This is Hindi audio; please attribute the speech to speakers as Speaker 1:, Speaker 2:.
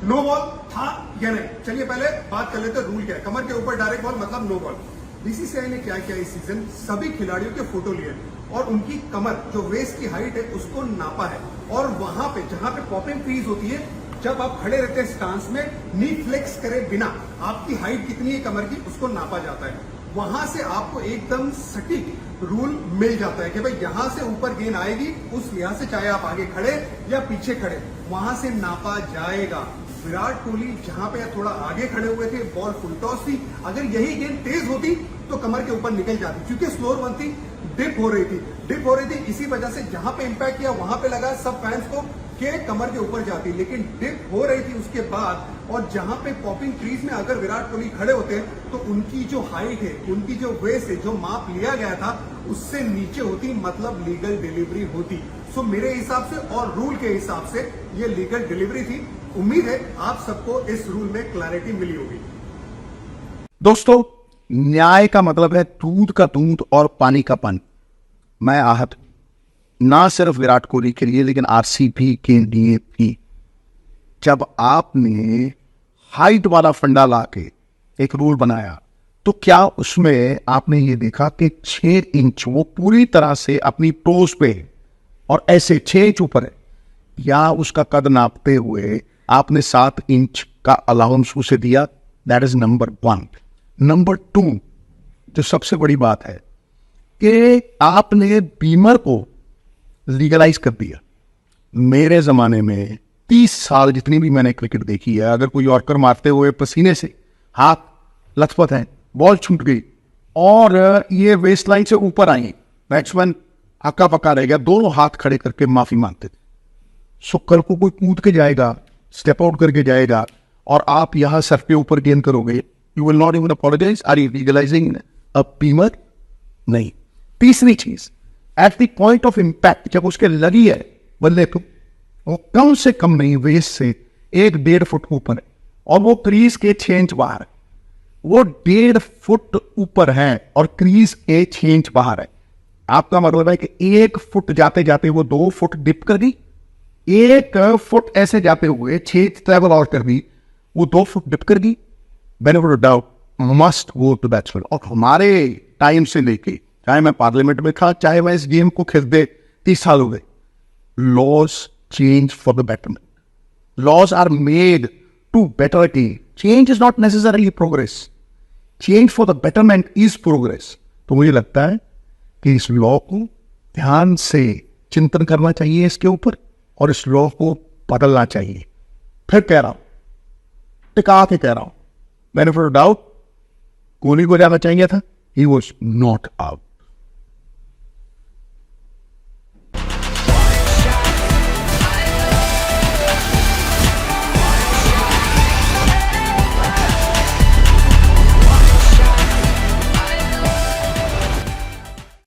Speaker 1: नो बॉल था या नहीं? चलिए पहले बात कर लेते हैं रूल क्या है। कमर के ऊपर डायरेक्ट बॉल मतलब नो बॉल। बीसीसीआई ने क्या किया इस सीजन, सभी खिलाड़ियों के फोटो लिए और उनकी कमर जो वेस्ट की हाइट है उसको नापा है, और वहां पे जहां पे पॉपिंग क्रीज होती है, जब आप खड़े रहते हैं स्टांस में, नी फ्लेक्स करे बिना आपकी हाइट कितनी है कमर की उसको नापा जाता है। वहां से आपको एकदम सटीक रूल मिल जाता है कि भाई यहां से ऊपर गेंद आएगी, उस लिहाज से चाहे आप आगे खड़े या पीछे खड़े, वहां से नापा जाएगा। विराट कोहली जहां पे थोड़ा आगे खड़े हुए थे, बॉल फुल टॉस थी, अगर यही गेंद तेज होती तो कमर के ऊपर निकल जाती, क्योंकि स्लोअर वन थी, डिप हो रही थी। इसी वजह से जहां पे इंपैक्ट किया वहां पे लगा सब फैंस को के कमर के ऊपर जाती, लेकिन डिप हो रही थी उसके बाद, और जहां पे पॉपिंग क्रीज में अगर विराट कोहली खड़े होते तो उनकी जो हाइट है, उनकी जो वेस्ट है, जो माप लिया गया था उससे नीचे होती, मतलब लीगल डिलीवरी होती। सो मेरे हिसाब से और रूल के हिसाब से ये लीगल डिलीवरी थी। उम्मीद है आप सबको इस रूल में क्लैरिटी मिली होगी।
Speaker 2: दोस्तों, न्याय का मतलब है दूध का दूध और पानी का पानी। मैं आहत ना सिर्फ विराट कोहली के लिए लेकिन आरसीबी के लिए भी। जब आपने हाइट वाला फंडा लाके एक रूल बनाया तो क्या उसमें आपने ये देखा कि 6 इंच वो पूरी तरह से अपनी टोस पे और ऐसे 6 इंच ऊपर है, या उसका कद नापते हुए आपने 7 इंच का अलाउंस उसे दिया? That is number 1। नंबर 2, जो सबसे बड़ी बात है कि आपने बीमर को लीगलाइज कर दिया। मेरे जमाने में 30 साल जितनी भी मैंने क्रिकेट देखी है, अगर कोई यॉर्कर मारते हुए पसीने से हाथ लथपथ हैं, बॉल छूट गई और ये वेस्ट लाइन से ऊपर आई, बैट्समैन हक्का पक्का रह गया, दोनों हाथ खड़े करके माफी मांगते थे। सो कल को कोई कूद के जाएगा, स्टेप आउट करके जाएगा और आप यहां सर पे ऊपर गेंद करोगे, you will not even apologise. Are you legalising a beamer? नहीं। तीसरी चीज, at the point of impact, जब उसके लगी है बल्ले को, वो कम से कम नहीं वेस्ट से 1-1.5 फुट ऊपर है और वो क्रीज के 6 इंच बाहर है। वो 1.5 फुट ऊपर है और क्रीज के 6 इंच बाहर है। आपका मतलब है कि 1 फुट जाते जाते वो 2 फुट डिप कर दी, 1 फुट ऐसे जाते हुए 6 इंच ट्रेवल आउट कर दी, वो 2 फुट डिप कर दी। Benefit of doubt must go to batsman. और हमारे टाइम से लेके, चाहे मैं पार्लियामेंट में था, चाहे मैं इस गेम को खेलते 30 साल हो गए, laws change for the betterment. Laws are made to better a team. Change is not necessarily progress, change for the betterment is progress. तो मुझे लगता है कि इस लॉ को ध्यान से चिंतन करना चाहिए इसके ऊपर, और इस लॉ को बदलना चाहिए। फिर कह रहा हूं, टिका के कह रहा हूं, बेनिफिट ऑफ डाउट कोहली को जाना चाहिए था, ही वॉज नॉट आउट।